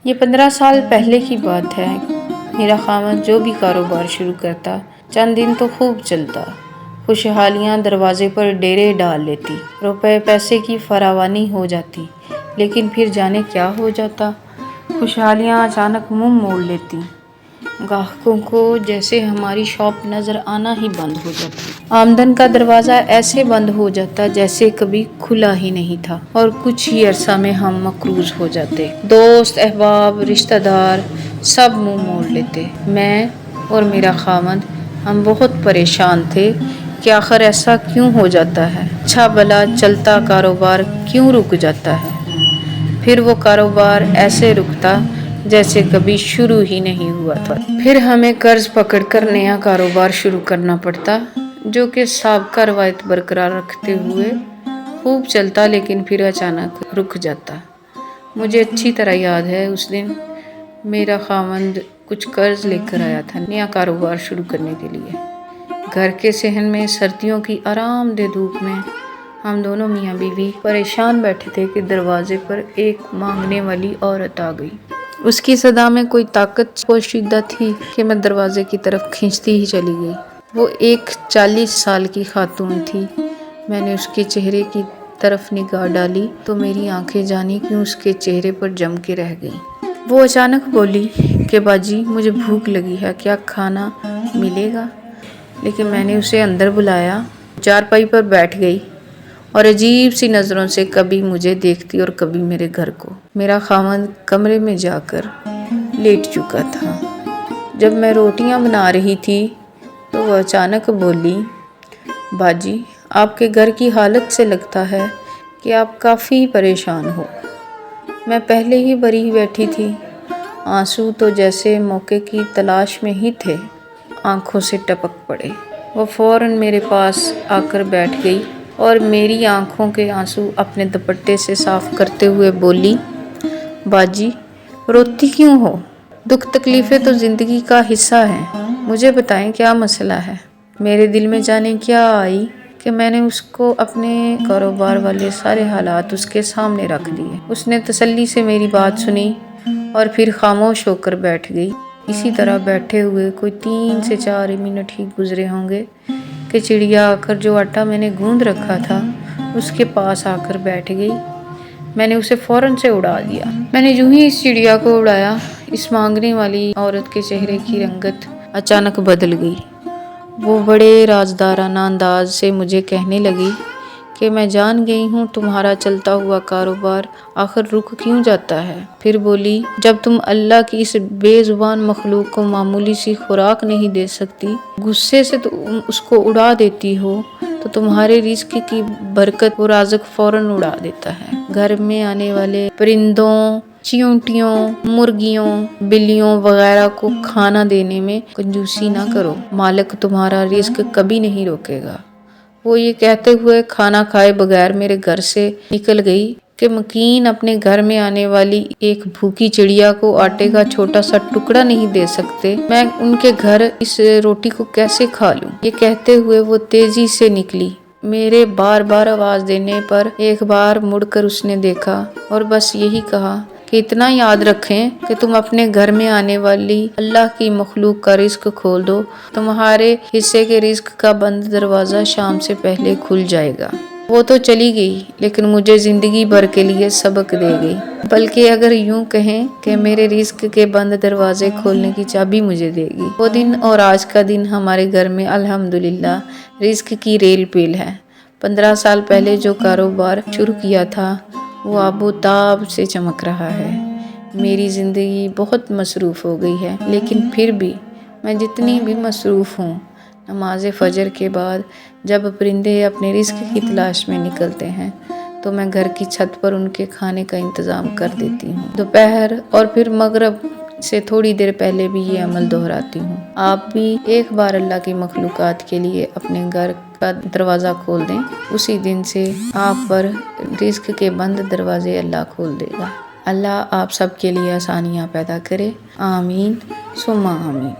یہ 15 سال پہلے کی بات ہے۔ میرا خاوند جو بھی کاروبار شروع کرتا، چند دن تو خوب چلتا، خوشحالیاں دروازے پر ڈیرے ڈال لیتی، روپے پیسے کی فراوانی ہو جاتی، لیکن پھر جانے کیا ہو جاتا، خوشحالیاں اچانک منہ موڑ لیتی، گاہکوں کو جیسے ہماری شاپ نظر آنا ہی بند ہو جاتا، آمدن کا دروازہ ایسے بند ہو جاتا جیسے کبھی کھلا ہی نہیں تھا، اور کچھ ہی عرصہ میں ہم مقروض ہو جاتے، دوست احباب رشتہ دار سب منہ موڑ لیتے۔ میں اور میرا خاوند ہم بہت پریشان تھے کہ آخر ایسا کیوں ہو جاتا ہے، اچھا بھلا چلتا کاروبار کیوں رک جاتا ہے، پھر وہ کاروبار ایسے رکتا جیسے کبھی شروع ہی نہیں ہوا تھا، پھر ہمیں قرض پکڑ کر نیا کاروبار شروع کرنا پڑتا، جو کہ سابقہ روایت برقرار رکھتے ہوئے خوب چلتا، لیکن پھر اچانک رک جاتا۔ مجھے اچھی طرح یاد ہے اس دن میرا خاوند کچھ قرض لے کر آیا تھا نیا کاروبار شروع کرنے کے لیے۔ گھر کے صحن میں سردیوں کی آرام دہ دھوپ میں ہم دونوں میاں بیوی پریشان بیٹھے تھے کہ دروازے پر ایک مانگنے والی عورت آ گئی۔ اس کی صدا میں کوئی طاقت پوشیدہ تھی کہ میں دروازے کی طرف کھنچتی ہی چلی گئی۔ وہ ایک 40 سال کی خاتون تھی۔ میں نے اس کے چہرے کی طرف نگاہ ڈالی تو میری آنکھیں جانے کیوں اس کے چہرے پر جم کے رہ گئیں۔ وہ اچانک بولی کہ باجی مجھے بھوک لگی ہے، کیا کھانا ملے گا؟ لیکن میں نے اسے اندر بلایا، چارپائی پر بیٹھ گئی اور عجیب سی نظروں سے کبھی مجھے دیکھتی اور کبھی میرے گھر کو۔ میرا خاوند کمرے میں جا کر لیٹ چکا تھا۔ جب میں روٹیاں بنا رہی تھی تو وہ اچانک بولی، باجی آپ کے گھر کی حالت سے لگتا ہے کہ آپ کافی پریشان ہو۔ میں پہلے ہی بری بیٹھی تھی، آنسو تو جیسے موقع کی تلاش میں ہی تھے، آنکھوں سے ٹپک پڑے۔ وہ فوراً میرے پاس آ کر بیٹھ گئی اور میری آنکھوں کے آنسو اپنے دوپٹے سے صاف کرتے ہوئے بولی، باجی روتی کیوں ہو؟ دکھ تکلیفیں تو زندگی کا حصہ ہیں، مجھے بتائیں کیا مسئلہ ہے؟ میرے دل میں جانے کیا آئی کہ میں نے اس کو اپنے کاروبار والے سارے حالات اس کے سامنے رکھ دیے۔ اس نے تسلی سے میری بات سنی اور پھر خاموش ہو کر بیٹھ گئی۔ اسی طرح بیٹھے ہوئے کوئی 3 سے 4 منٹ ہی گزرے ہوں گے کہ چڑیا آ کر جو آٹا میں نے گوندھ رکھا تھا اس کے پاس آ کر بیٹھ گئی۔ میں نے اسے فوراً سے اڑا دیا۔ میں نے جو ہی اس چڑیا کو اڑایا، اس مانگنے والی عورت کے چہرے کی رنگت اچانک بدل گئی۔ وہ بڑے رازدارانہ انداز سے مجھے کہنے لگی کہ میں جان گئی ہوں تمہارا چلتا ہوا کاروبار آخر رک کیوں جاتا ہے۔ پھر بولی، جب تم اللہ کی اس بے زبان مخلوق کو معمولی سی خوراک نہیں دے سکتی، غصے سے تم اس کو اڑا دیتی ہو، تو تمہارے رزق کی برکت وہ رازق فوراً اڑا دیتا ہے۔ گھر میں آنے والے پرندوں، چیونٹیوں، مرغیوں، بلیوں وغیرہ کو کھانا دینے میں کنجوسی نہ کرو، مالک تمہارا رزق کبھی نہیں روکے گا۔ وہ یہ کہتے ہوئے کھانا کھائے بغیر میرے گھر سے نکل گئی کہ مکین اپنے گھر میں آنے والی ایک بھوکی چڑیا کو آٹے کا چھوٹا سا ٹکڑا نہیں دے سکتے، میں ان کے گھر اس روٹی کو کیسے کھا لوں؟ یہ کہتے ہوئے وہ تیزی سے نکلی۔ میرے بار بار آواز دینے پر ایک بار مڑ کر اس نے دیکھا اور بس یہی کہا کہ اتنا یاد رکھیں کہ تم اپنے گھر میں آنے والی اللہ کی مخلوق کا رزق کھول دو، تمہارے حصے کے رزق کا بند دروازہ شام سے پہلے کھل جائے گا۔ وہ تو چلی گئی لیکن مجھے زندگی بھر کے لیے سبق دے گئی، بلکہ اگر یوں کہیں کہ میرے رزق کے بند دروازے کھولنے کی چابی مجھے دے گی۔ وہ دن اور آج کا دن ہمارے گھر میں الحمدللہ رزق کی ریل پیل ہے۔ 15 سال پہلے جو کاروبار شروع کیا تھا وہ آب و تاب سے چمک رہا ہے۔ میری زندگی بہت مصروف ہو گئی ہے، لیکن پھر بھی میں جتنی بھی مصروف ہوں، نماز فجر کے بعد جب پرندے اپنے رزق کی تلاش میں نکلتے ہیں تو میں گھر کی چھت پر ان کے کھانے کا انتظام کر دیتی ہوں۔ دوپہر اور پھر مغرب سے تھوڑی دیر پہلے بھی یہ عمل دہراتی ہوں۔ آپ بھی ایک بار اللہ کی مخلوقات کے لیے اپنے گھر کا دروازہ کھول دیں، اسی دن سے آپ پر رزق کے بند دروازے اللہ کھول دے گا۔ اللہ آپ سب کے لیے آسانیاں پیدا کرے، آمین ثم آمین۔